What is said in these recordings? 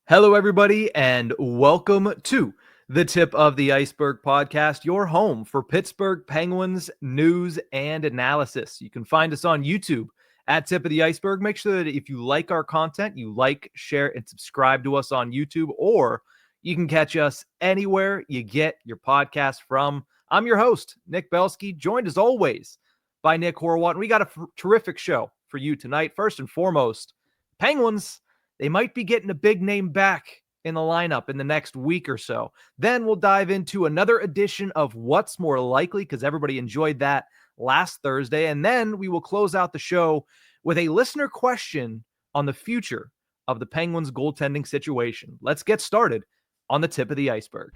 Hello, everybody, and welcome to the Tip of the Ice-Burgh podcast, your home for Pittsburgh Penguins news and analysis. You can find us on YouTube at Tip of the Ice-Burgh. Make sure that if you like our content, you like, share, and subscribe to us on YouTube, or you can catch us anywhere you get your podcast from. I'm your host, Nick Belsky, joined as always by Nick Horwat, and we got a terrific show for you tonight. First and foremost, Penguins. They might be getting a big name back in the lineup in the next week or so. Then we'll dive into another edition of What's More Likely, because everybody enjoyed that last Thursday. And then we will close out the show with a listener question on the future of the Penguins goaltending situation. Let's get started on the Tip of the Ice-Burgh.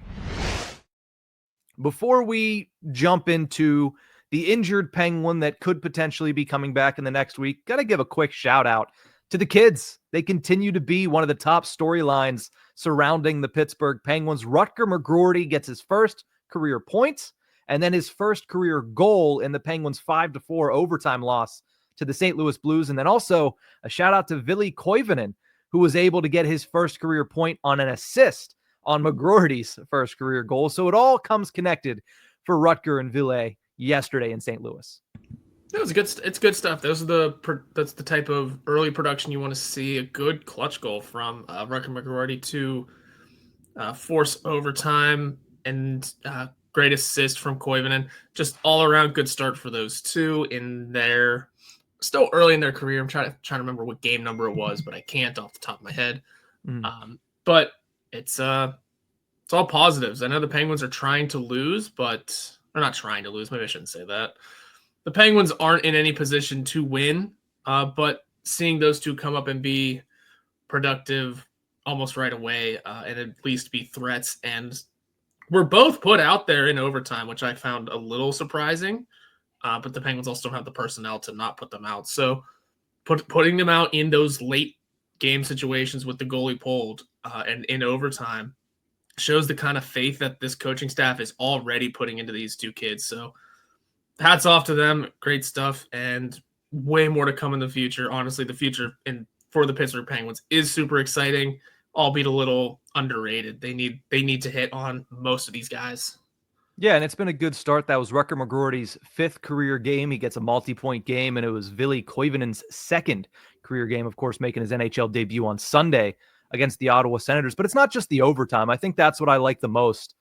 Before we jump into the injured Penguin that could potentially be coming back in the next week, got to give a quick shout out to the kids. They continue to be one of the top storylines surrounding the Pittsburgh Penguins. Rutger McGroarty gets his first career points and then his first career goal in the Penguins' 5-4 overtime loss to the St. Louis Blues. And then also a shout out to Ville Koivunen, who was able to get his first career point on an assist on McGroarty's first career goal. So it all comes connected for Rutger and Ville yesterday in St. Louis. It was good. It's good stuff. That's the type of early production you want to see. A good clutch goal from Rutger McGroarty to force overtime, and great assist from Koivunen. Just all around good start for those two in their still early in their career. I'm trying to remember what game number it was, but I can't off the top of my head. But it's all positives. I know the Penguins are trying to lose, but they're not trying to lose. Maybe I shouldn't say that. The Penguins aren't in any position to win, but seeing those two come up and be productive almost right away and at least be threats, and were both put out there in overtime, which I found a little surprising, but the Penguins also don't have the personnel to not put them out. So putting them out in those late game situations with the goalie pulled and in overtime shows the kind of faith that this coaching staff is already putting into these two kids. So hats off to them. Great stuff, and way more to come in the future. Honestly, the future for the Pittsburgh Penguins is super exciting, albeit a little underrated. They need to hit on most of these guys. Yeah, and it's been a good start. That was Rutger McGroarty's fifth career game. He gets a multi-point game, and it was Ville Koivunen's second career game, of course, making his NHL debut on Sunday against the Ottawa Senators. But it's not just the overtime. I think that's what I like the most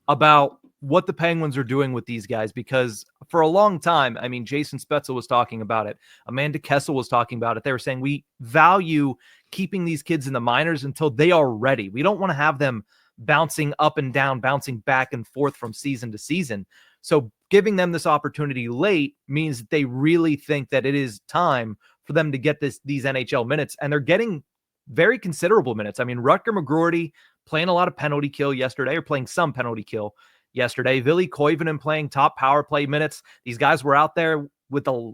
about what the Penguins are doing with these guys, because for a long time, I mean, Jason Spezza was talking about it. Amanda Kessel was talking about it. They were saying we value keeping these kids in the minors until they are ready. We don't want to have them bouncing up and down, bouncing back and forth from season to season. So giving them this opportunity late means that they really think that it is time for them to get these NHL minutes, and they're getting very considerable minutes. I mean, Rutger McGroarty playing a lot of penalty kill yesterday, or playing some penalty kill yesterday. Ville Koivunen playing top power play minutes. These guys were out there with a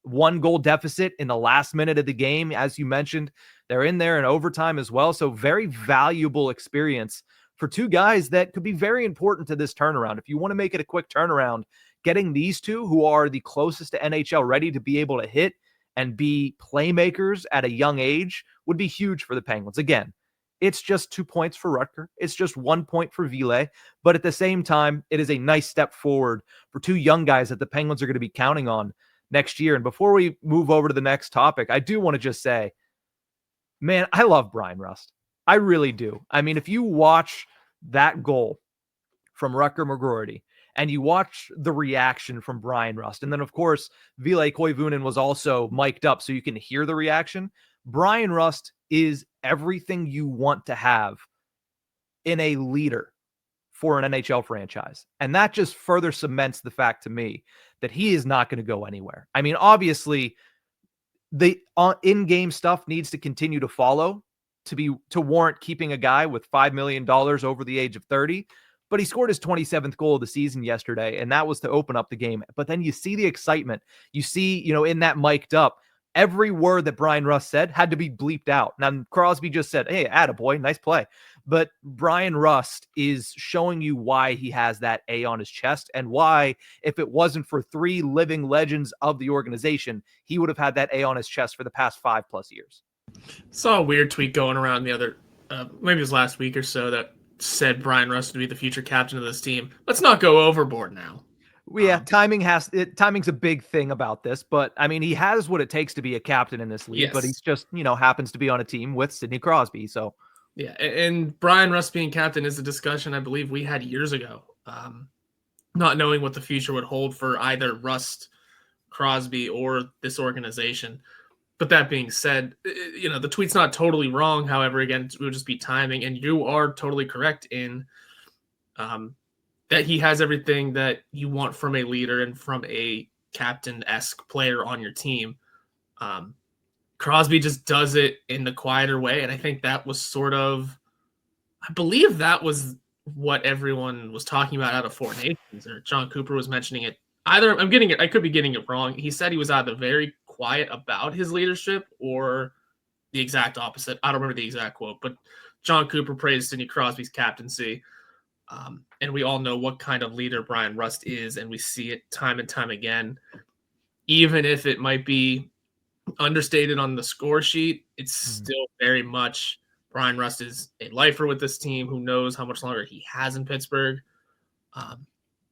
1-goal deficit in the last minute of the game. As you mentioned, they're in there in overtime as well. So very valuable experience for two guys that could be very important to this turnaround. If you want to make it a quick turnaround, getting these two, who are the closest to NHL ready to be able to hit and be playmakers at a young age, would be huge for the Penguins. Again, it's just 2 points for Rutger. It's just 1 point for Ville. But at the same time, it is a nice step forward for two young guys that the Penguins are going to be counting on next year. And before we move over to the next topic, I do want to just say, man, I love Bryan Rust. I really do. I mean, if you watch that goal from Rutger McGroarty and you watch the reaction from Bryan Rust, and then, of course, Ville Koivunen was also mic'd up so you can hear the reaction. Bryan Rust is everything you want to have in a leader for an NHL franchise. And that just further cements the fact to me that he is not going to go anywhere. I mean, obviously, the in-game stuff needs to continue to follow to warrant keeping a guy with $5 million over the age of 30. But he scored his 27th goal of the season yesterday, and that was to open up the game. But then you see the excitement. You see, in that mic'd up, every word that Bryan Rust said had to be bleeped out. Now, Crosby just said, hey, attaboy, nice play. But Bryan Rust is showing you why he has that A on his chest, and why, if it wasn't for three living legends of the organization, he would have had that A on his chest for the past 5+ years. Saw a weird tweet going around the maybe it was last week or so, that said Brian Rust to be the future captain of this team. Let's not go overboard now. Yeah, timing's a big thing about this, but I mean, he has what it takes to be a captain in this league, but Yes. he's just, happens to be on a team with Sidney Crosby. So Yeah, and Brian Rust being captain is a discussion I believe we had years ago. Not knowing what the future would hold for either Rust, Crosby, or this organization. But that being said, the tweet's not totally wrong. However, again, it would just be timing, and you are totally correct in that he has everything that you want from a leader and from a captain-esque player on your team. Crosby just does it in the quieter way, and I think that was I believe that was what everyone was talking about out of Four Nations, or John Cooper was mentioning it. I could be getting it wrong. He said he was either very quiet about his leadership or the exact opposite. I don't remember the exact quote, but John Cooper praised Sidney Crosby's captaincy. And we all know what kind of leader Brian Rust is, and we see it time and time again. Even if it might be understated on the score sheet, it's still very much Brian Rust is a lifer with this team who knows how much longer he has in Pittsburgh.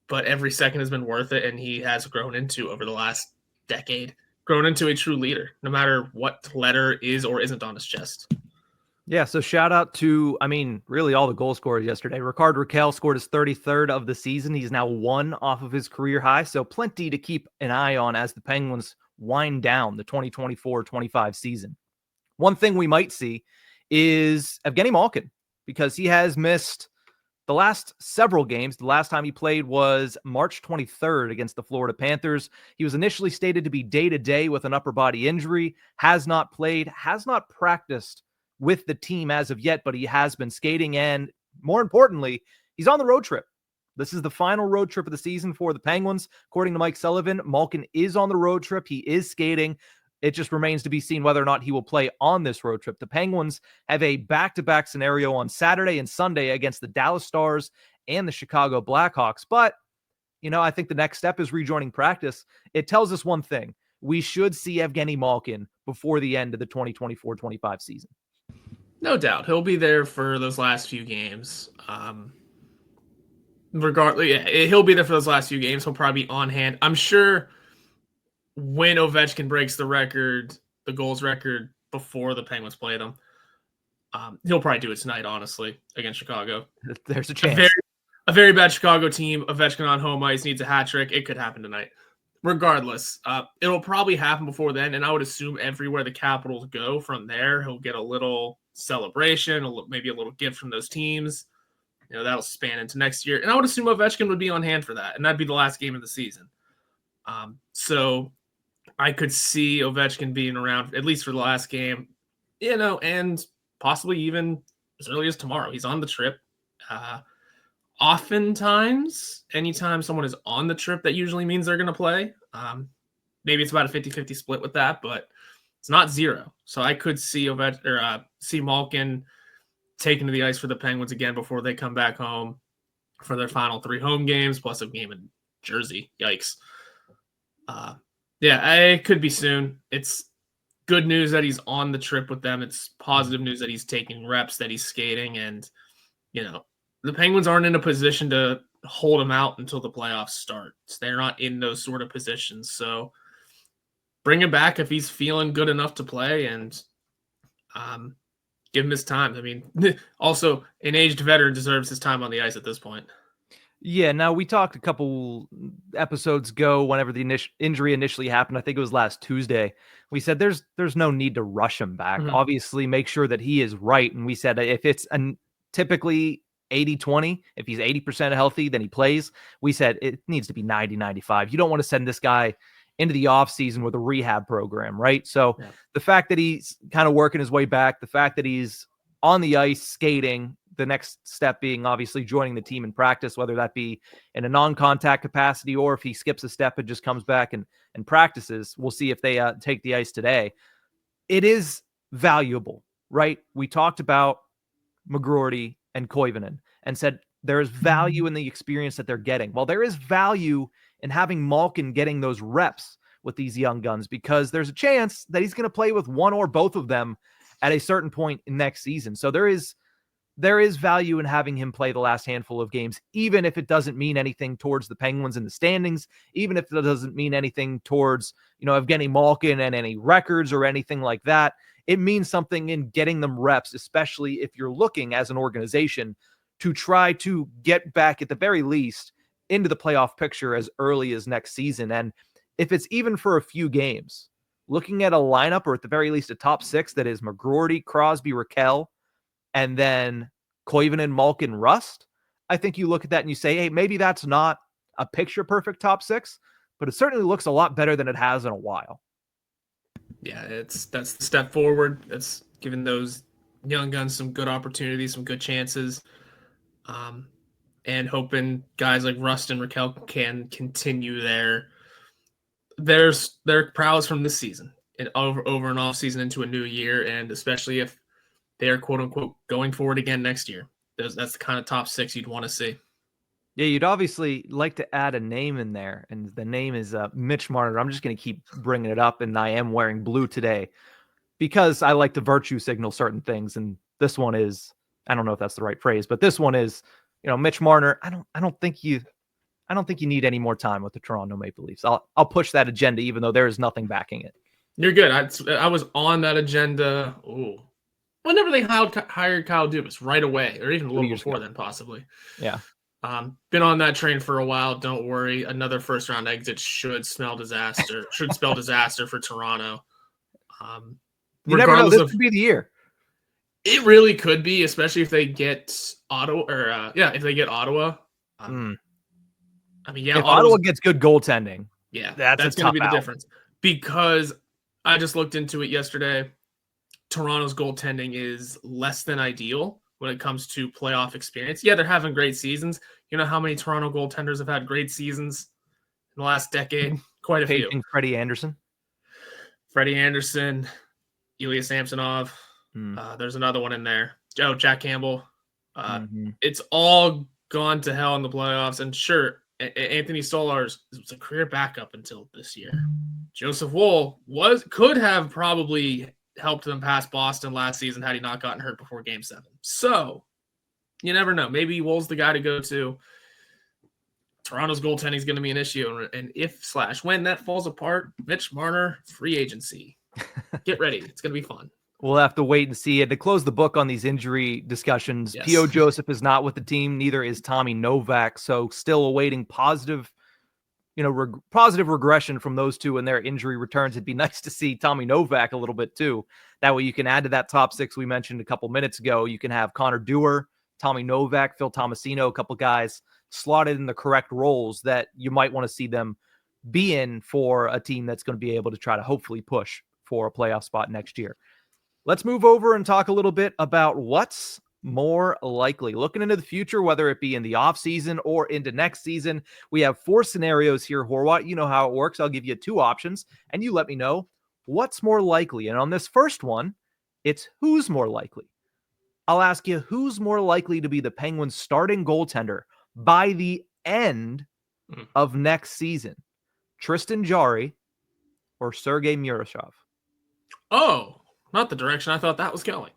But every second has been worth it, and he has grown into, over the last decade, grown into a true leader, no matter what letter is or isn't on his chest. Yeah, so shout out to, really all the goal scorers yesterday. Rickard Rakell scored his 33rd of the season. He's now 1 off of his career high, so plenty to keep an eye on as the Penguins wind down the 2024-25 season. One thing we might see is Evgeni Malkin, because he has missed the last several games. The last time he played was March 23rd against the Florida Panthers. He was initially stated to be day-to-day with an upper body injury, has not played, has not practiced with the team as of yet, but he has been skating, and more importantly, he's on the road trip. This is the final road trip of the season for the Penguins. According to Mike Sullivan, Malkin is on the road trip. He is skating. It just remains to be seen whether or not he will play on this road trip. The Penguins have a back-to-back scenario on Saturday and Sunday against the Dallas Stars and the Chicago Blackhawks. But, I think the next step is rejoining practice. It tells us one thing. We should see Evgeni Malkin before the end of the 2024-25 season. No doubt. He'll be there for those last few games. Regardless, he'll be there for those last few games. He'll probably be on hand. I'm sure when Ovechkin breaks the goals record before the Penguins play them, he'll probably do it tonight, honestly, against Chicago. There's a chance. A very bad Chicago team. Ovechkin on home ice needs a hat trick. It could happen tonight. Regardless, it'll probably happen before then, and I would assume everywhere the Capitals go from there, he'll get a little celebration, maybe a little gift from those teams. That'll span into next year. And I would assume Ovechkin would be on hand for that, and that'd be the last game of the season. So I could see Ovechkin being around at least for the last game, and possibly even as early as tomorrow. He's on the trip. Oftentimes, anytime someone is on the trip, that usually means they're going to play. Maybe it's about a 50-50 split with that, but it's not zero. So I could see see Malkin taken to the ice for the Penguins again before they come back home for their final 3 home games, plus a game in Jersey. Yikes. It could be soon. It's good news that he's on the trip with them. It's positive news that he's taking reps, that he's skating, and, the Penguins aren't in a position to hold him out until the playoffs start. They're not in those sort of positions. So bring him back if he's feeling good enough to play, and give him his time. Also, an aged veteran deserves his time on the ice at this point. Yeah, now we talked a couple episodes ago whenever the injury initially happened. I think it was last Tuesday. We said there's no need to rush him back. Mm-hmm. Obviously, make sure that he is right. And we said if it's typically 80-20, if he's 80% healthy, then he plays. We said it needs to be 90-95. You don't want to send this guy into the offseason with a rehab program, right? So The fact that he's kind of working his way back, the fact that he's on the ice skating, the next step being obviously joining the team in practice, whether that be in a non-contact capacity or if he skips a step and just comes back and practices. We'll see if they take the ice today. It is valuable, right? We talked about McGroarty and Koivunen and said there is value in the experience that they're getting. Well, there is value in having Malkin getting those reps with these young guns, because there's a chance that he's going to play with one or both of them at a certain point in next season. So there is there is value in having him play the last handful of games, even if it doesn't mean anything towards the Penguins in the standings, even if it doesn't mean anything towards, Evgeni Malkin and any records or anything like that. It means something in getting them reps, especially if you're looking as an organization to try to get back at the very least into the playoff picture as early as next season. And if it's even for a few games, looking at a lineup or at the very least a top six that is McGroarty, Crosby, Raquel, and then Koivunen, Malkin, Rust, I think you look at that and you say, hey, maybe that's not a picture-perfect top six, but it certainly looks a lot better than it has in a while. Yeah, that's the step forward. That's giving those young guns some good opportunities, some good chances, and hoping guys like Rust and Raquel can continue their prowess from this season and over an off season into a new year, and especially if they're quote unquote going forward again next year. That's the kind of top six you'd want to see. Yeah, you'd obviously like to add a name in there, and the name is Mitch Marner. I'm just going to keep bringing it up, and I am wearing blue today because I like to virtue signal certain things, and this one is, I don't know if that's the right phrase, but this one is, Mitch Marner. I don't think you need any more time with the Toronto Maple Leafs. I'll push that agenda, even though there is nothing backing it. You're good. I was on that agenda. Ooh. Whenever they hired Kyle Dubas, right away, or even a little before then, possibly. Yeah. Been on that train for a while. Don't worry. Another first round exit should spell disaster for Toronto. You never know. This could be the year. It really could be, especially if they get Ottawa. If they get Ottawa. I mean, if Ottawa gets good goaltending, that's going to be the difference. Because I just looked into it yesterday. Toronto's goaltending is less than ideal when it comes to playoff experience. Yeah, they're having great seasons. You know how many Toronto goaltenders have had great seasons in the last decade? Quite a few. Freddie Anderson, Ilya Samsonov. There's another one in there. Jack Campbell. It's all gone to hell in the playoffs. And sure, Anthony Stolarz was a career backup until this year. Joseph Woll could have probably helped them pass Boston last season had he not gotten hurt before Game 7. So, you never know. Maybe Woll's the guy to go to. Toronto's goaltending is going to be an issue. And when that falls apart, Mitch Marner, free agency. Get ready. It's going to be fun. We'll have to wait and see. And to close the book on these injury discussions, yes. P.O. Joseph is not with the team. Neither is Tommy Novak. So still awaiting positive regression from those two and their injury returns. It'd be nice to see Tommy Novak a little bit too. That way you can add to that top six we mentioned a couple minutes ago. You can have Connor Dewar, Tommy Novak, Phil Tomasino, a couple guys slotted in the correct roles that you might want to see them be in for a team that's going to be able to try to hopefully push for a playoff spot next year. Let's move over and talk a little bit about what's more likely. Looking into the future, whether it be in the offseason or into next season, we have 4 scenarios here, Horwat. You know how it works. I'll give you 2 options, and you let me know what's more likely. And on this first one, it's who's more likely. I'll ask you who's more likely to be the Penguins' starting goaltender by the end of next season. Tristan Jarry or Sergei Murashov? Oh, not the direction I thought that was going.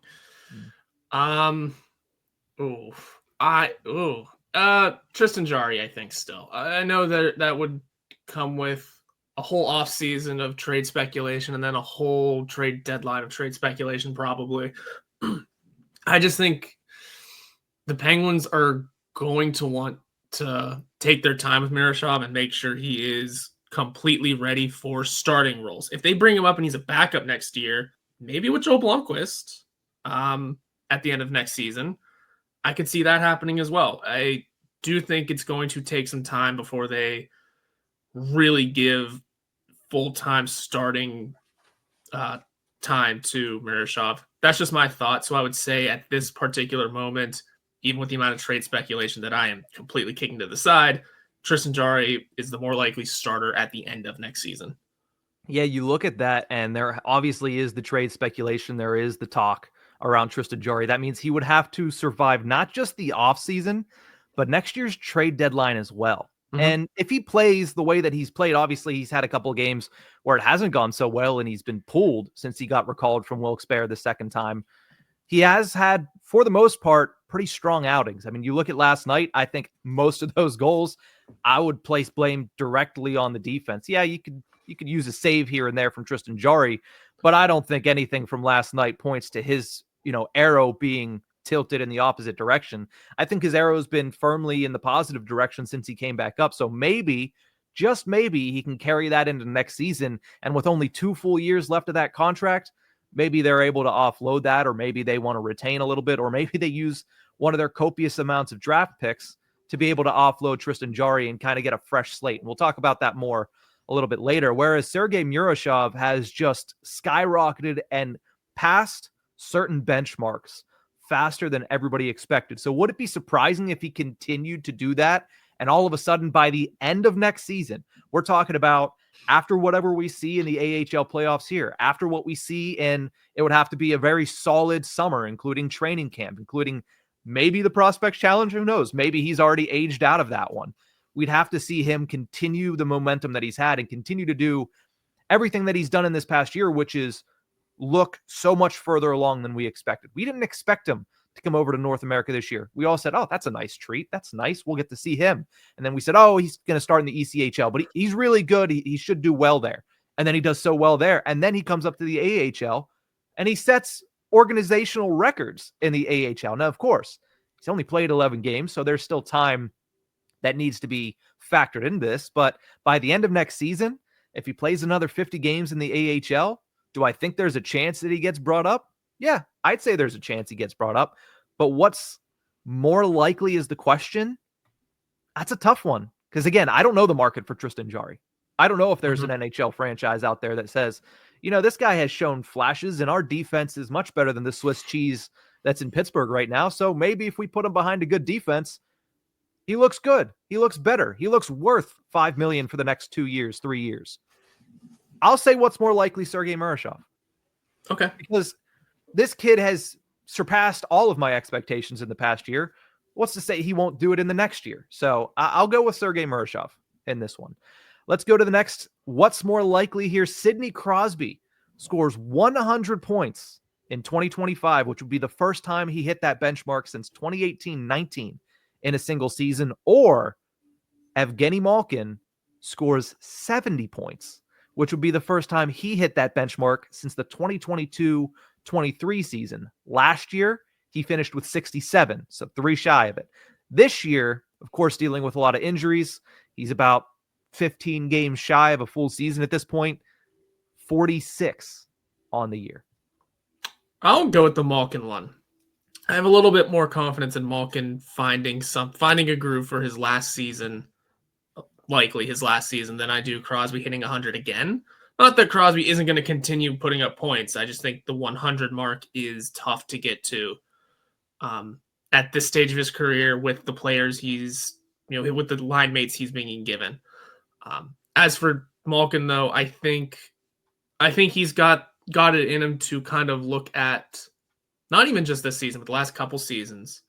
Tristan Jarry, I think still. I know that would come with a whole offseason of trade speculation and then a whole trade deadline of trade speculation probably. I just think the Penguins are going to want to take their time with Murashov and make sure he is completely ready for starting roles. If they bring him up and he's a backup next year, maybe with Joe Blomqvist, at the end of next season, I could see that happening as well. I do think it's going to take some time before they really give full-time starting time to Murashov. That's just my thought. So I would say at this particular moment, even with the amount of trade speculation that I am completely kicking to the side, Tristan Jarry is the more likely starter at the end of next season. Yeah, you look at that, and there obviously is the trade speculation. There is the talk around Tristan Jarry. That means he would have to survive not just the offseason, but next year's trade deadline as well. Mm-hmm. And if he plays the way that he's played, obviously he's had a couple of games where it hasn't gone so well, and he's been pulled since he got recalled from Wilkes-Barre the second time. He has had, for the most part, pretty strong outings. I mean, you look at last night, I think most of those goals, I would place blame directly on the defense. Yeah, you could use a save here and there from Tristan Jarry, but I don't think anything from last night points to his, arrow being tilted in the opposite direction. I think his arrow's been firmly in the positive direction since he came back up. So maybe, just maybe, he can carry that into next season. And with only 2 full years left of that contract, maybe they're able to offload that, or maybe they want to retain a little bit, or maybe they use one of their copious amounts of draft picks to be able to offload Tristan Jarry and kind of get a fresh slate. And we'll talk about that more a little bit later. Whereas Sergei Murashov has just skyrocketed and passed certain benchmarks faster than everybody expected. So would it be surprising if he continued to do that? And all of a sudden, by the end of next season, we're talking about after whatever we see in the AHL playoffs here, after what we see in, it would have to be a very solid summer, including training camp, including maybe the Prospects Challenge. Who knows? Maybe he's already aged out of that one. We'd have to see him continue the momentum that he's had and continue to do everything that he's done in this past year, which is look so much further along than we expected. We didn't expect him to come over to North America this year. We all said, oh, that's a nice treat. That's nice. We'll get to see him. And then we said, oh, he's going to start in the ECHL, but he's really good. He should do well there. And then he does so well there. And then he comes up to the AHL and he sets organizational records in the AHL. Now, of course, he's only played 11 games, so there's still time that needs to be factored in this. But by the end of next season, if he plays another 50 games in the AHL, do I think there's a chance that he gets brought up? Yeah, I'd say there's a chance he gets brought up. But what's more likely is the question. That's a tough one. Because again, I don't know the market for Tristan Jarry. I don't know if there's an NHL franchise out there that says, this guy has shown flashes and our defense is much better than the Swiss cheese that's in Pittsburgh right now. So maybe if we put him behind a good defense, he looks good. He looks better. He looks worth $5 million for the next 2 years, 3 years. I'll say what's more likely, Sergei Murashov. Okay. Because this kid has surpassed all of my expectations in the past year. What's to say he won't do it in the next year? So I'll go with Sergei Murashov in this one. Let's go to the next. What's more likely here? Sidney Crosby scores 100 points in 2025, which would be the first time he hit that benchmark since 2018-19 in a single season. Or Evgeni Malkin scores 70 points, which would be the first time he hit that benchmark since the 2022-23 season. Last year, he finished with 67, so 3 shy of it. This year, of course, dealing with a lot of injuries. He's about 15 games shy of a full season at this point, 46 on the year. I'll go with the Malkin one. I have a little bit more confidence in Malkin finding a groove for his last season, likely his last season, than I do Crosby hitting 100 again. Not that Crosby isn't going to continue putting up points. I just think the 100 mark is tough to get to at this stage of his career with the players he's, with the line mates he's being given. As for Malkin, though, I think he's got it in him to kind of look at not even just this season, but the last couple seasons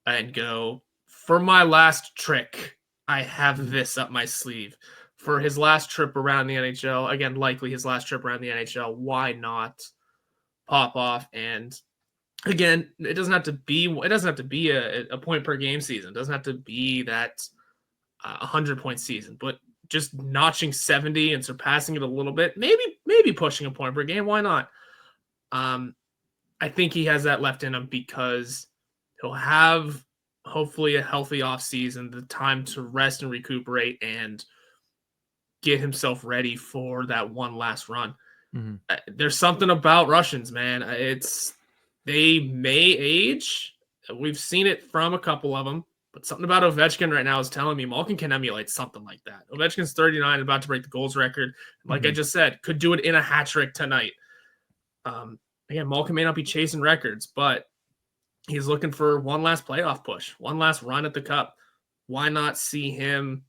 and go, for my last trick, I have this up my sleeve. For his last trip around the NHL, again, likely his last trip around the NHL, why not pop off? And again, it doesn't have to be a point per game season. It doesn't have to be that 100-point season, but just notching 70 and surpassing it a little bit, maybe pushing a point per game. Why not? I think he has that left in him because he'll have hopefully a healthy offseason, the time to rest and recuperate and get himself ready for that one last run. Mm-hmm. There's something about Russians, man. They may age. We've seen it from a couple of them, but something about Ovechkin right now is telling me Malkin can emulate something like that. Ovechkin's 39, about to break the goals record. Like I just said, could do it in a hat trick tonight. Again, Malkin may not be chasing records, but he's looking for one last playoff push, one last run at the cup. Why not see him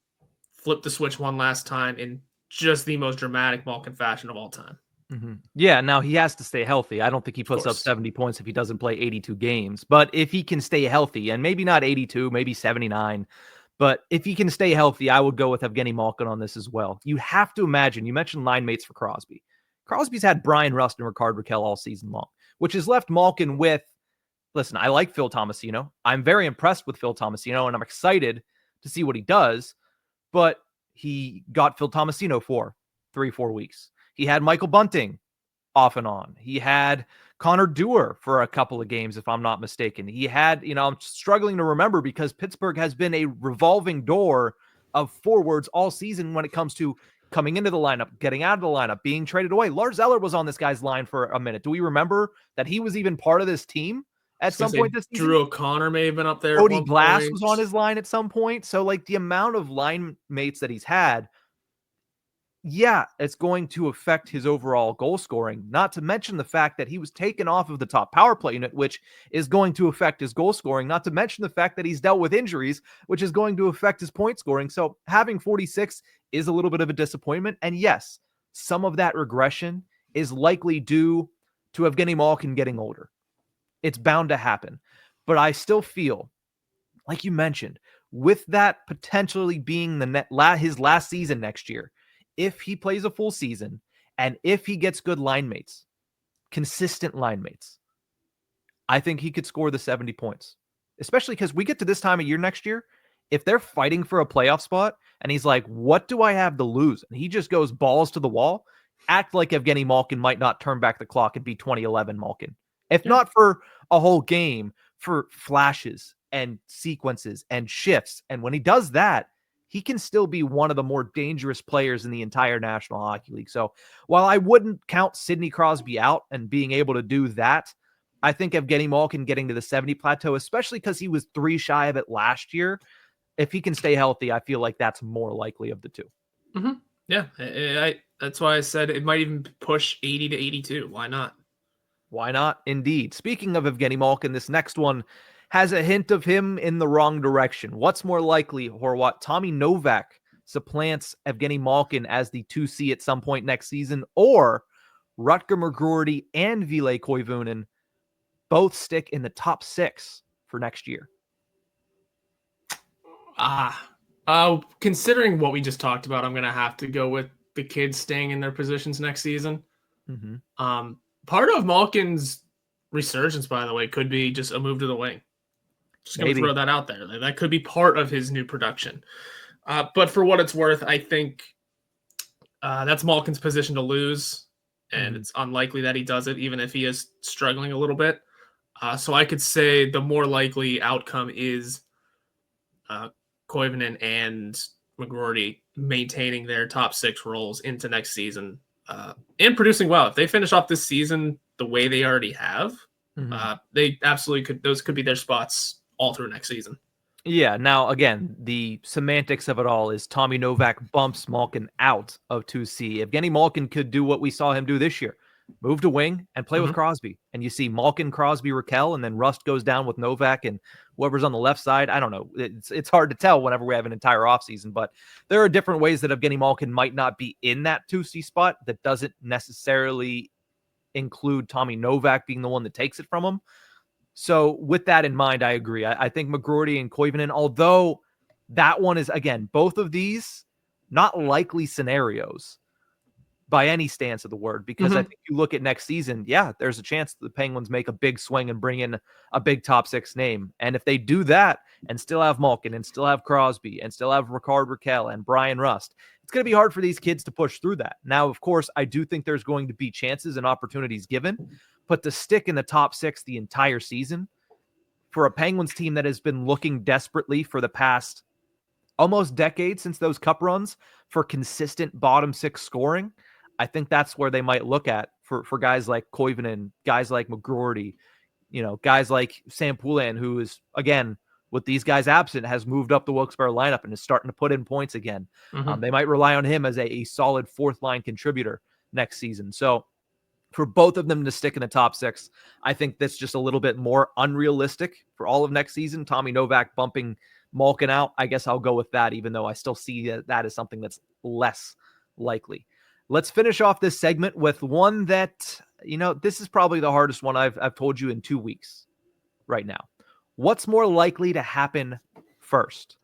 flip the switch one last time in just the most dramatic Malkin fashion of all time? Mm-hmm. Yeah, now he has to stay healthy. I don't think he puts up 70 points if he doesn't play 82 games. But if he can stay healthy, and maybe not 82, maybe 79, but if he can stay healthy, I would go with Evgeni Malkin on this as well. You have to imagine, you mentioned line mates for Crosby. Crosby's had Brian Rust and Ricard Raquel all season long, which has left Malkin with listen, I like Phil Tomasino. I'm very impressed with Phil Tomasino, and I'm excited to see what he does. But he got Phil Tomasino for 3-4 weeks. He had Michael Bunting off and on. He had Connor Dewar for a couple of games, if I'm not mistaken. He had, I'm struggling to remember because Pittsburgh has been a revolving door of forwards all season when it comes to coming into the lineup, getting out of the lineup, being traded away. Lars Eller was on this guy's line for a minute. Do we remember that he was even part of this team at some point this season? Drew O'Connor may have been up there. Cody Glass was on his line at some point. So, like, the amount of line mates that he's had, yeah, it's going to affect his overall goal scoring, not to mention the fact that he was taken off of the top power play unit, which is going to affect his goal scoring, not to mention the fact that he's dealt with injuries, which is going to affect his point scoring. So having 46 is a little bit of a disappointment. And yes, some of that regression is likely due to Evgeni Malkin getting older. It's bound to happen. But I still feel, like you mentioned, with that potentially being his last season next year, if he plays a full season and if he gets good line mates, consistent line mates, I think he could score the 70 points, especially because we get to this time of year next year. If they're fighting for a playoff spot and he's like, what do I have to lose? And he just goes balls to the wall, act like Evgeni Malkin might not turn back the clock and be 2011 Malkin. If not for a whole game, for flashes and sequences and shifts. And when he does that, he can still be one of the more dangerous players in the entire National Hockey League. So while I wouldn't count Sidney Crosby out and being able to do that, I think Evgeni Malkin getting to the 70 plateau, especially because he was 3 shy of it last year, if he can stay healthy, I feel like that's more likely of the two. Mm-hmm. Yeah, that's why I said it might even push 80 to 82. Why not? Why not? Indeed. Speaking of Evgeni Malkin, this next one has a hint of him in the wrong direction. What's more likely, Horwat? Tommy Novak supplants Evgeni Malkin as the 2C at some point next season, or Rutger McGroarty and Ville Koivunen both stick in the top 6 for next year? Considering what we just talked about, I'm going to have to go with the kids staying in their positions next season. Mm-hmm. Part of Malkin's resurgence, by the way, could be just a move to the wing. Just going to throw that out there. That could be part of his new production. But for what it's worth, I think that's Malkin's position to lose, and it's unlikely that he does it, even if he is struggling a little bit. So I could say the more likely outcome is Koivunen and McGroarty maintaining their top 6 roles into next season and producing well. If they finish off this season the way they already have, they absolutely could. Those could be their spots all through next season. Yeah. Now, again, the semantics of it all is Tommy Novak bumps Malkin out of 2C. Evgeni Malkin could do what we saw him do this year. Move to wing and play with Crosby. And you see Malkin, Crosby, Raquel, and then Rust goes down with Novak and whoever's on the left side. I don't know. It's hard to tell whenever we have an entire offseason, but there are different ways that Evgeni Malkin might not be in that 2C spot. That doesn't necessarily include Tommy Novak being the one that takes it from him. So with that in mind, I agree. I think McGroarty and Koivunen, although that one is, again, both of these not likely scenarios by any stance of the word, because I think you look at next season, yeah, there's a chance the Penguins make a big swing and bring in a big top 6 name. And if they do that and still have Malkin and still have Crosby and still have Ricard Raquel and Brian Rust, it's going to be hard for these kids to push through that. Now, of course, I do think there's going to be chances and opportunities given, but to stick in the top 6 the entire season for a Penguins team that has been looking desperately for the past almost decade since those cup runs for consistent bottom 6 scoring, I think that's where they might look at for guys like Koivunen, guys like McGroarty, guys like Sam Poulin, who is, again, with these guys absent, has moved up the Wilkes-Barre lineup and is starting to put in points again. They might rely on him as a solid 4th-line contributor next season. So for both of them to stick in the top 6, I think that's just a little bit more unrealistic for all of next season. Tommy Novak bumping Malkin out, I guess I'll go with that, even though I still see that as something that's less likely. Let's finish off this segment with one that, this is probably the hardest one I've told you in 2 weeks right now. What's more likely to happen first?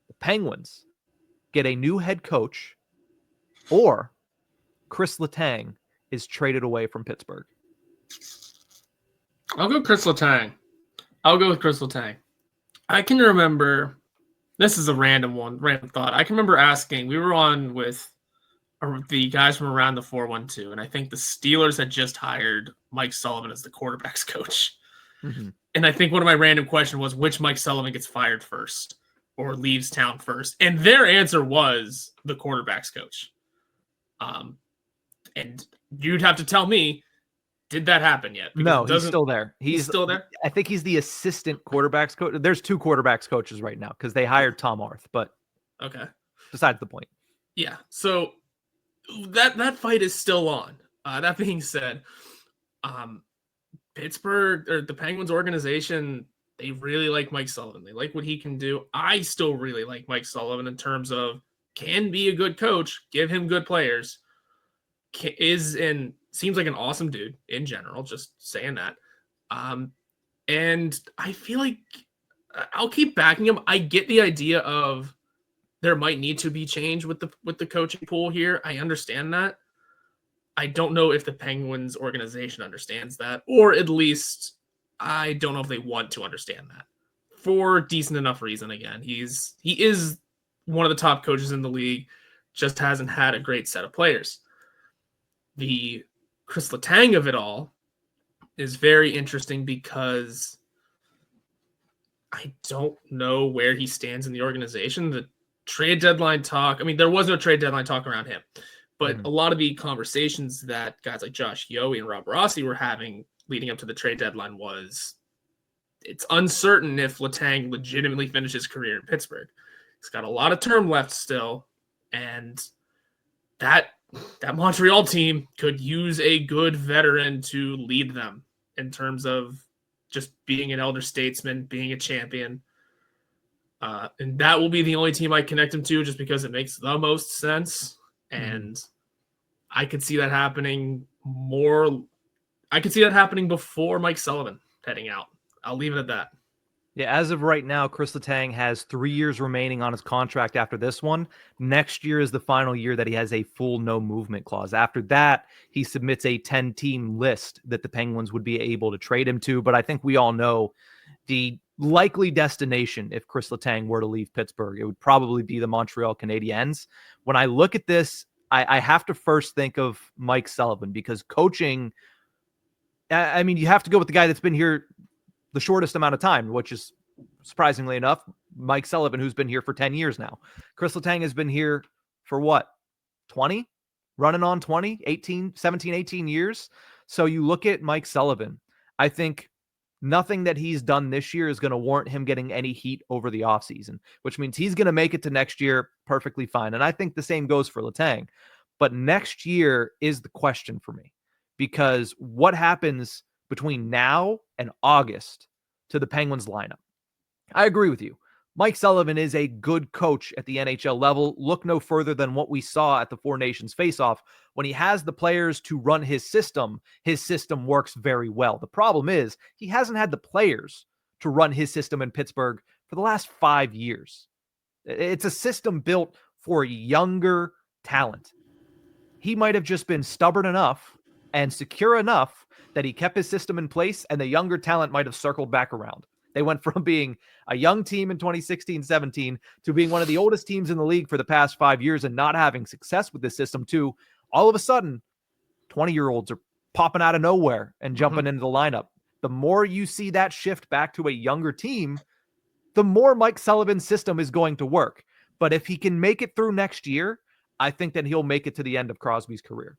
The Penguins get a new head coach, or Kris Letang is traded away from Pittsburgh? I'll go Kris Letang. I'll go with Kris Letang. I can remember, this is a random thought. I can remember asking, we were on with the guys from around the 412, and I think the Steelers had just hired Mike Sullivan as the quarterback's coach. Mm-hmm. And I think one of my random questions was which Mike Sullivan gets fired first or leaves town first. And their answer was the quarterback's coach. And you'd have to tell me, did that happen yet? No, he's still there. He's still there? I think he's the assistant quarterbacks coach. There's 2 quarterbacks coaches right now because they hired Tom Arth, but okay. Besides the point. Yeah, so that fight is still on. That being said, Pittsburgh, or the Penguins organization, they really like Mike Sullivan. They like what he can do. I still really like Mike Sullivan in terms of can be a good coach, give him good players, seems like an awesome dude in general, just saying that. And I feel like I'll keep backing him. I get the idea of there might need to be change with the coaching pool here. I understand that. I don't know if the Penguins organization understands that, or at least I don't know if they want to understand that for decent enough reason. Again, he is one of the top coaches in the league, just hasn't had a great set of players. The Kris Letang of it all is very interesting because I don't know where he stands in the organization. The trade deadline talk, I mean, there was no trade deadline talk around him, but a lot of the conversations that guys like Josh Yohe and Rob Rossi were having leading up to the trade deadline was it's uncertain if Letang legitimately finishes his career in Pittsburgh. He's got a lot of term left still, and that Montreal team could use a good veteran to lead them in terms of just being an elder statesman, being a champion. And that will be the only team I connect him to just because it makes the most sense. And I could see that happening I could see that happening before Mike Sullivan heading out. I'll leave it at that. Yeah, as of right now, Kris Letang has 3 years remaining on his contract after this one. Next year is the final year that he has a full no movement clause. After that, he submits a 10-team list that the Penguins would be able to trade him to. But I think we all know the likely destination if Kris Letang were to leave Pittsburgh. It would probably be the Montreal Canadiens. When I look at this, I have to first think of Mike Sullivan because coaching, I mean, you have to go with the guy that's been here the shortest amount of time, which is surprisingly enough, Mike Sullivan, who's been here for 10 years now. Kris Letang has been here for what? 20? Running on 20, 17, 18 years. So you look at Mike Sullivan, I think nothing that he's done this year is going to warrant him getting any heat over the offseason, which means he's going to make it to next year perfectly fine. And I think the same goes for Letang. But next year is the question for me, because what happens between now and August to the Penguins lineup? I agree with you. Mike Sullivan is a good coach at the NHL level. Look no further than what we saw at the Four Nations face-off. When he has the players to run his system works very well. The problem is he hasn't had the players to run his system in Pittsburgh for the last 5 years. It's a system built for younger talent. He might have just been stubborn enough and secure enough that he kept his system in place, and the younger talent might have circled back around. They went from being a young team in 2016-17 to being one of the oldest teams in the league for the past 5 years and not having success with this system to all of a sudden 20-year-olds are popping out of nowhere and jumping into the lineup. The more you see that shift back to a younger team, the more Mike Sullivan's system is going to work. But if he can make it through next year, I think that he'll make it to the end of Crosby's career.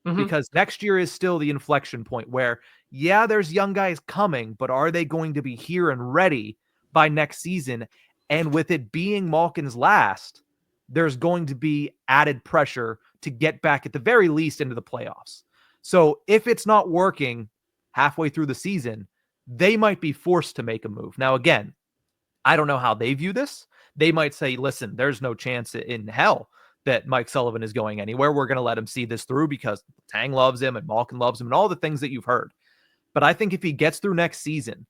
Because next year is still the inflection point where, yeah, there's young guys coming, but are they going to be here and ready by next season? And with it being Malkin's last, there's going to be added pressure to get back at the very least into the playoffs. So if it's not working halfway through the season, they might be forced to make a move. Now, again, I don't know how they view this. They might say, listen, there's no chance in hell that Mike Sullivan is going anywhere. We're going to let him see this through because Tang loves him and Malkin loves him and all the things that you've heard. But I think if he gets through next season,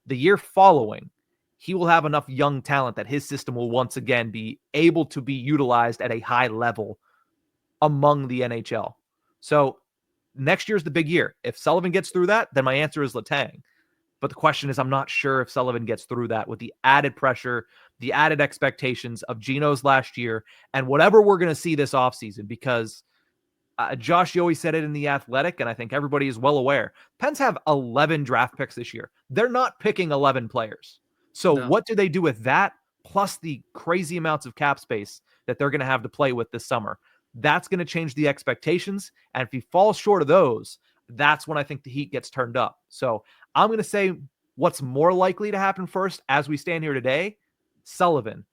the year following, he will have enough young talent that his system will once again be able to be utilized at a high level among the NHL. So next year's the big year. If Sullivan gets through that, then my answer is Letang. But the question is, I'm not sure if Sullivan gets through that with the added pressure, the added expectations of Geno's last year, and whatever we're going to see this offseason, because Josh Yohe said it in The Athletic, and I think everybody is well aware. Pens have 11 draft picks this year. They're not picking 11 players. So what do they do with that, plus the crazy amounts of cap space that they're going to have to play with this summer? That's going to change the expectations, and if he falls short of those, that's when I think the heat gets turned up. So I'm going to say what's more likely to happen first as we stand here today, Sullivan.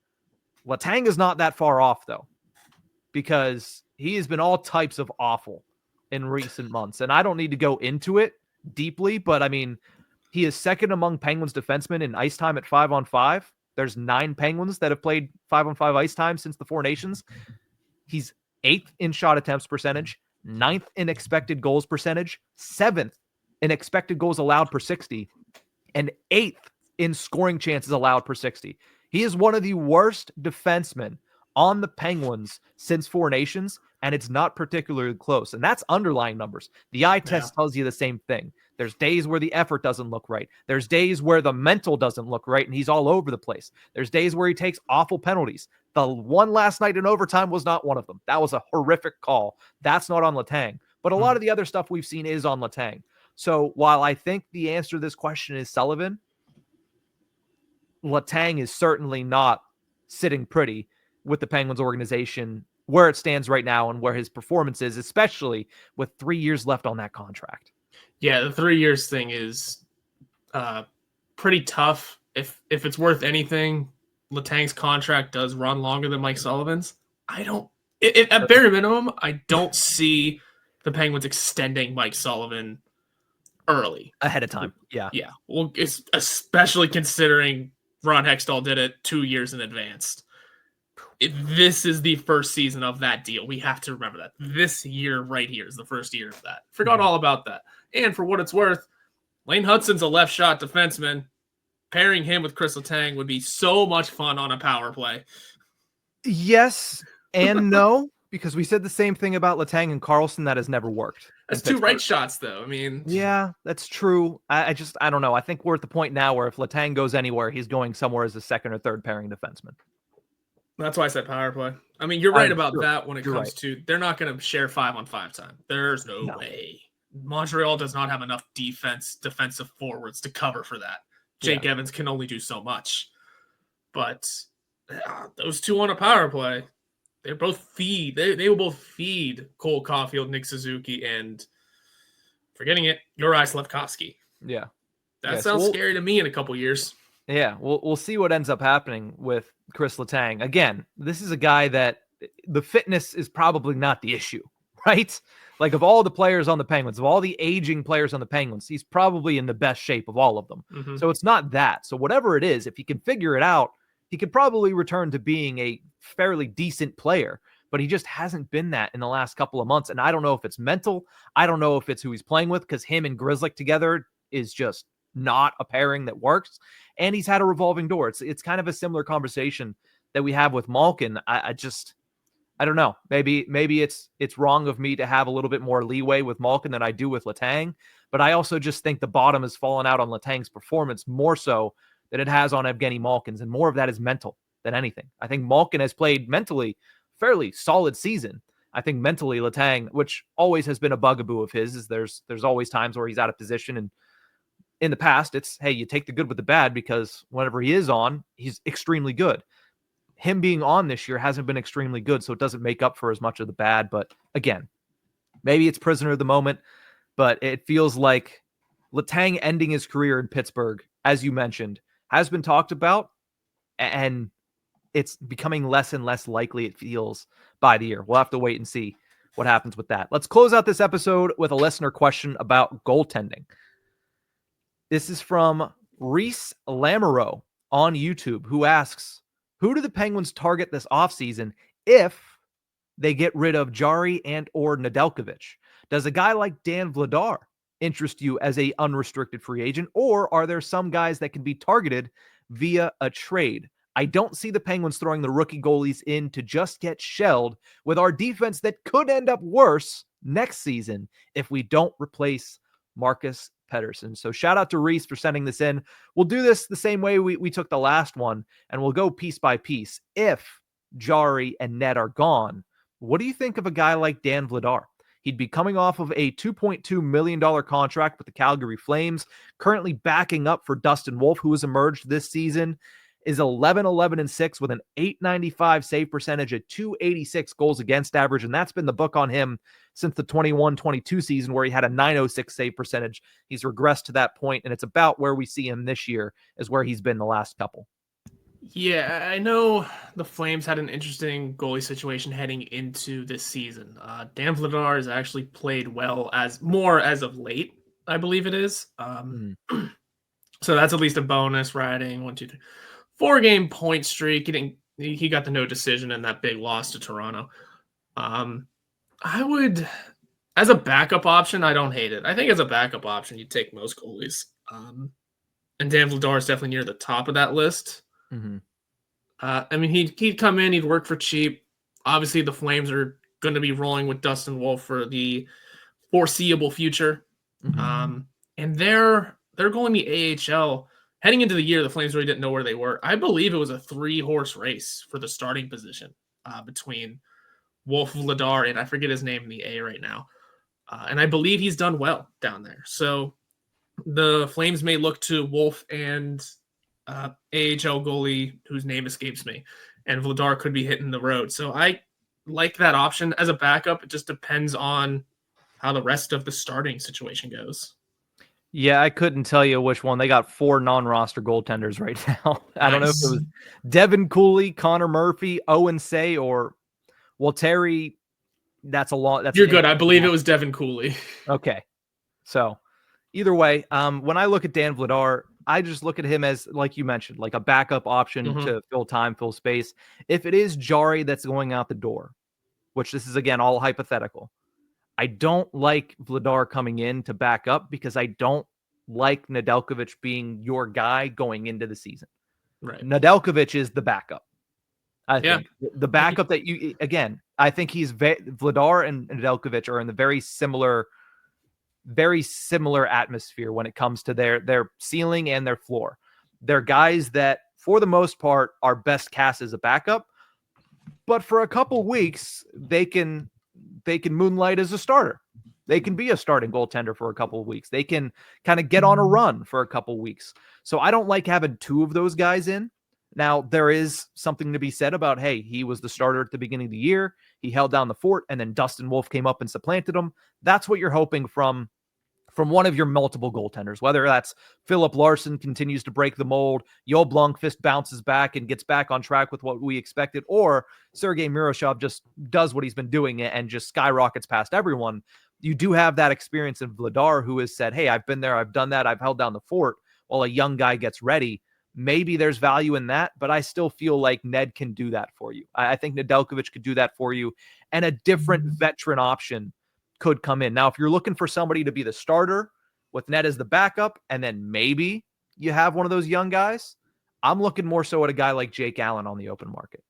Letang is not that far off, though, because he has been all types of awful in recent months. And I don't need to go into it deeply, but I mean, he is second among Penguins defensemen in ice time at 5-on-5. There's 9 Penguins that have played 5-on-5 ice time since the Four Nations. He's 8th in shot attempts percentage, 9th in expected goals percentage, 7th in expected goals allowed per 60, and 8th in scoring chances allowed per 60. He is one of the worst defensemen on the Penguins since Four Nations, and it's not particularly close. And that's underlying numbers. The eye test tells you the same thing. There's days where the effort doesn't look right. There's days where the mental doesn't look right, and he's all over the place. There's days where he takes awful penalties. The one last night in overtime was not one of them. That was a horrific call. That's not on Letang. But a lot of the other stuff we've seen is on Letang. So while I think the answer to this question is Sullivan, Letang is certainly not sitting pretty with the Penguins organization where it stands right now and where his performance is, especially with 3 years left on that contract. Yeah, the 3 years thing is pretty tough. If it's worth anything, Letang's contract does run longer than Mike Sullivan's. At bare minimum, I don't see the Penguins extending Mike Sullivan early. Ahead of time. Yeah. Yeah. Well, it's especially considering Ron Hextall did it 2 years in advance. This is the first season of that deal. We have to remember that. This year right here is the first year of that. Forgot all about that. And for what it's worth, Lane Hudson's a left shot defenseman. Pairing him with Kris Letang would be so much fun on a power play. Yes and no, because we said the same thing about Letang and Karlsson. That has never worked. That's 2 right shots, though. I mean, yeah, that's true. I don't know. I think we're at the point now where if Letang goes anywhere, he's going somewhere as a second or third pairing defenseman. That's why I said power play. I mean, you're right about that when it comes to they're not going to share 5-on-5 time. There's no way. Montreal does not have enough defensive forwards to cover for that. Jake Evans can only do so much. But those 2 on a power play, they both feed. They will both feed Cole Caulfield, Nick Suzuki, and forgetting it, Juraj Slafkovsky. Yeah. That sounds scary to me in a couple years. Yeah, we'll see what ends up happening with Kris Letang. Again, this is a guy that the fitness is probably not the issue, right? Like of all the players on the Penguins, of all the aging players on the Penguins, he's probably in the best shape of all of them. Mm-hmm. So it's not that. So whatever it is, if he can figure it out, he could probably return to being a fairly decent player, but he just hasn't been that in the last couple of months. And I don't know if it's mental. I don't know if it's who he's playing with, because him and Grzelcyk together is just not a pairing that works. And he's had a revolving door. It's kind of a similar conversation that we have with Malkin. I don't know. Maybe it's wrong of me to have a little bit more leeway with Malkin than I do with Letang. But I also just think the bottom has fallen out on Letang's performance more so than it has on Evgeni Malkin's. And more of that is mental than anything. I think Malkin has played mentally fairly solid season. I think mentally Letang, which always has been a bugaboo of his, is there's always times where he's out of position. And in the past, it's, hey, you take the good with the bad, because whenever he is on, he's extremely good. Him being on this year hasn't been extremely good, so it doesn't make up for as much of the bad. But again, maybe it's prisoner of the moment, but it feels like Letang ending his career in Pittsburgh, as you mentioned, has been talked about, and it's becoming less and less likely, it feels, by the year. We'll have to wait and see what happens with that. Let's close out this episode with a listener question about goaltending. This is from Reese Lamoureux on YouTube, who asks, who do the Penguins target this offseason if they get rid of Jarry and or Nedeljkovic? Does a guy like Dan Vladar interest you as a unrestricted free agent, or are there some guys that can be targeted via a trade? I don't see the Penguins throwing the rookie goalies in to just get shelled with our defense that could end up worse next season if we don't replace Marcus Pedersen. So shout out to Reese for sending this in. We'll do this the same way we took the last one, and we'll go piece by piece. If Jarry and Ned are gone, what do you think of a guy like Dan Vladar? He'd be coming off of a $2.2 million contract with the Calgary Flames, currently backing up for Dustin Wolf, who has emerged this season, is 11-11-6 with an .895 save percentage, a .286 goals against average, and that's been the book on him since the 21-22 season, where he had a .906 save percentage. He's regressed to that point, and it's about where we see him this year is where he's been the last couple. Yeah, I know the Flames had an interesting goalie situation heading into this season. Dan Vladar has actually played well as of late, I believe it is. So that's at least a bonus. Riding 1, 2, 3, 4-game point streak. He got the no decision in that big loss to Toronto. I would, as a backup option, I don't hate it. I think as a backup option, you take most goalies. And Dan Vladar is definitely near the top of that list. Mm-hmm. I mean, he'd come in, he'd work for cheap. Obviously, the Flames are going to be rolling with Dustin Wolf for the foreseeable future. Mm-hmm. And they're going the AHL. Heading into the year, the Flames really didn't know where they were. I believe it was a 3-horse race for the starting position between Wolf, Vladar, and I forget his name in the A right now. And I believe he's done well down there. So the Flames may look to Wolf and AHL goalie whose name escapes me, and Vladar could be hitting the road. So I like that option as a backup. It just depends on how the rest of the starting situation goes. Yeah, I couldn't tell you which one. They got 4 non-roster goaltenders right now. I don't know if it was Devin Cooley, Connor Murphy, Owen Say, or Terry. That's a lot. You're good. I believe it was Devin Cooley. Okay. So either way, when I look at Dan Vladar, I just look at him as, like you mentioned, like a backup option to fill time, fill space. If it is Jarry that's going out the door, which this is, again, all hypothetical, I don't like Vladar coming in to back up because I don't like Nedeljkovic being your guy going into the season. Right. Nedeljkovic is the backup. I think the backup that you, again, I think Vladar and Nedeljkovic are in the very similar atmosphere when it comes to their ceiling and their floor. They're guys that, for the most part, are best cast as a backup, but for a couple weeks, they can moonlight as a starter. They can be a starting goaltender for a couple of weeks. They can kind of get on a run for a couple of weeks. So I don't like having 2 of those guys in. Now, there is something to be said about, hey, he was the starter at the beginning of the year. He held down the fort, and then Dustin Wolf came up and supplanted him. That's what you're hoping from one of your multiple goaltenders, whether that's Philip Larson continues to break the mold, Joel Blomqvist bounces back and gets back on track with what we expected, or Sergei Murashov just does what he's been doing and just skyrockets past everyone. You do have that experience in Vladar, who has said, hey, I've been there, I've done that, I've held down the fort, while a young guy gets ready. Maybe there's value in that, but I still feel like Ned can do that for you. I think Nedeljkovic could do that for you, and a different veteran option could come in. Now, if you're looking for somebody to be the starter with Ned as the backup, and then maybe you have one of those young guys, I'm looking more so at a guy like Jake Allen on the open market,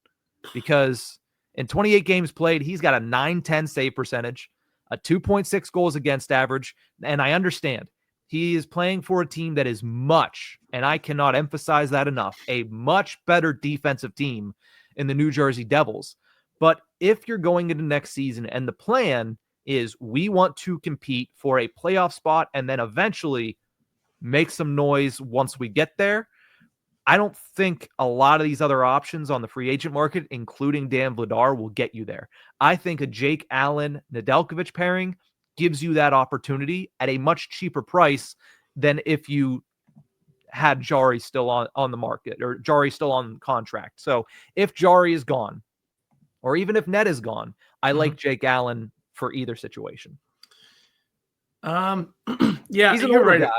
because in 28 games played, he's got a .910 save percentage, a 2.6 goals against average, and I understand he is playing for a team that is much, and I cannot emphasize that enough, a much better defensive team in the New Jersey Devils. But if you're going into next season and the plan is we want to compete for a playoff spot and then eventually make some noise once we get there, I don't think a lot of these other options on the free agent market, including Dan Vladar, will get you there. I think a Jake Allen Nedeljkovic pairing gives you that opportunity at a much cheaper price than if you had Jarry still on the market, or Jarry still on contract. So if Jarry is gone, or even if Ned is gone, I like Jake Allen for either situation. Yeah, he's an older guy,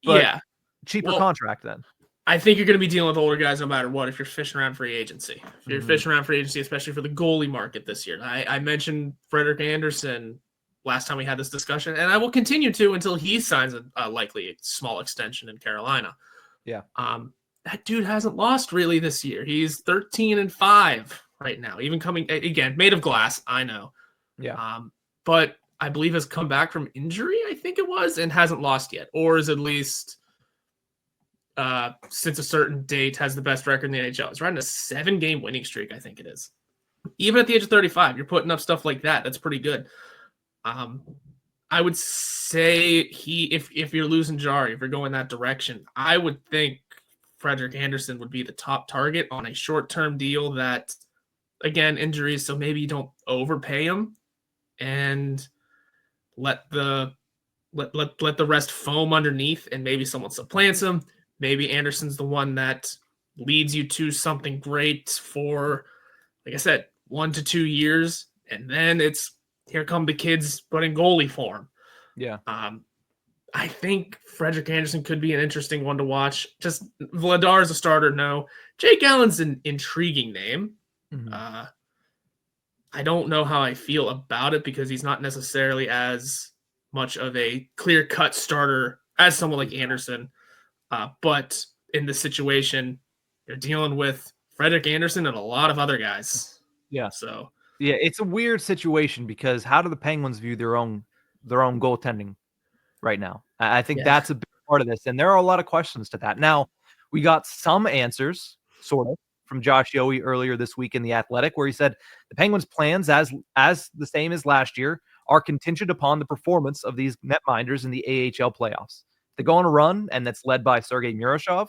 but cheaper contract then. I think you're going to be dealing with older guys no matter what if you're fishing around free agency. If you're fishing around free agency, especially for the goalie market this year. I mentioned Frederik Andersen last time we had this discussion, and I will continue to until he signs a likely small extension in Carolina. Yeah. That dude hasn't lost really this year. He's 13-5 right now, even coming, again, made of glass, I know. Yeah. But I believe has come back from injury, I think it was, and hasn't lost yet, or is at least since a certain date has the best record in the NHL. He's riding a 7-game winning streak, I think it is. Even at the age of 35, you're putting up stuff like that. That's pretty good. I would say if you're losing Jarry, if you're going that direction, I would think Frederik Andersen would be the top target on a short-term deal that, again, injuries, so maybe you don't overpay him and let the rest foam underneath, and maybe someone supplants him. Maybe Anderson's the one that leads you to something great for, like I said, 1 to 2 years, and then it's here come the kids putting goalie for him. Yeah. I think Frederik Andersen could be an interesting one to watch. Just Vladar is a starter, no. Jake Allen's an intriguing name. Mm-hmm. I don't know how I feel about it because he's not necessarily as much of a clear-cut starter as someone like Andersen. But in this situation, you're dealing with Frederik Andersen and a lot of other guys. Yeah. So yeah, it's a weird situation because how do the Penguins view their own goaltending right now? I think that's a big part of this, and there are a lot of questions to that. Now, we got some answers, sort of, from Josh Yohe earlier this week in The Athletic, where he said the Penguins' plans, as the same as last year, are contingent upon the performance of these netminders in the AHL playoffs. If they go on a run, and that's led by Sergei Murashov,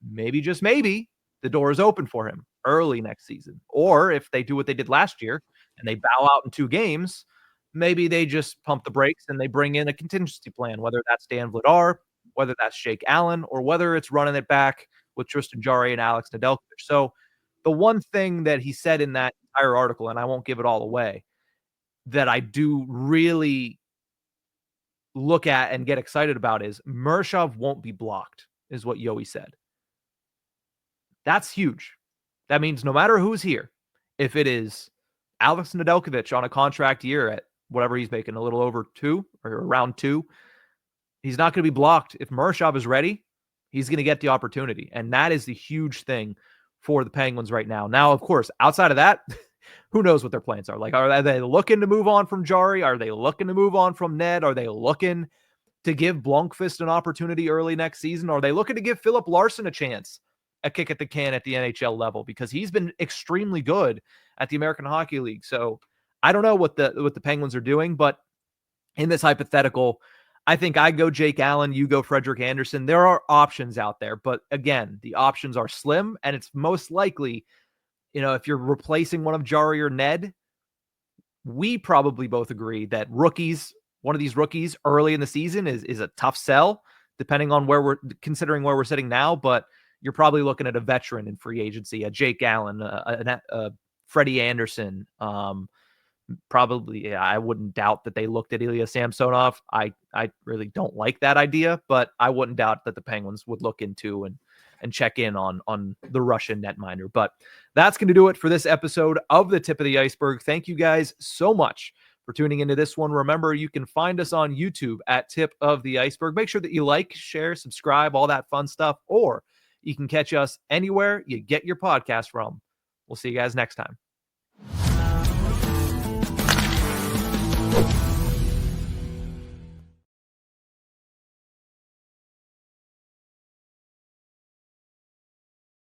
maybe, just maybe, the door is open for him early next season. Or if they do what they did last year and they bow out in 2 games, maybe they just pump the brakes and they bring in a contingency plan, whether that's Dan Vladar, whether that's Jake Allen, or whether it's running it back with Tristan Jarry and Alex Nedeljkovic. So the one thing that he said in that entire article, and I won't give it all away, that I do really look at and get excited about is Murashov won't be blocked, is what Yohe said. That's huge. That means no matter who's here, if it is Alex Nedeljkovic on a contract year at whatever he's making, a little over 2 or around 2, he's not going to be blocked. If Murashov is ready, he's going to get the opportunity. And that is the huge thing for the Penguins right now. Now, of course, outside of that, who knows what their plans are? Like, are they looking to move on from Jarry? Are they looking to move on from Ned? Are they looking to give Blomqvist an opportunity early next season? Are they looking to give Philip Larson a chance, a kick at the can at the NHL level? Because he's been extremely good at the American Hockey League. So I don't know what the Penguins are doing, but in this hypothetical, I think I go Jake Allen, you go Frederik Andersen. There are options out there, but again, the options are slim, and it's most likely, if you're replacing one of Jarry or Ned, we probably both agree that one of these rookies early in the season is a tough sell, depending on where we're sitting now, but you're probably looking at a veteran in free agency, a Jake Allen, a Freddie Andersen. Probably, I wouldn't doubt that they looked at Ilya Samsonov. I really don't like that idea, but I wouldn't doubt that the Penguins would look into and check in on the Russian netminder. But that's going to do it for this episode of the Tip of the Ice-Burgh. Thank you guys so much for tuning into this one. Remember, you can find us on YouTube at Tip of the Ice-Burgh. Make sure that you like, share, subscribe, all that fun stuff, or you can catch us anywhere you get your podcast from. We'll see you guys next time.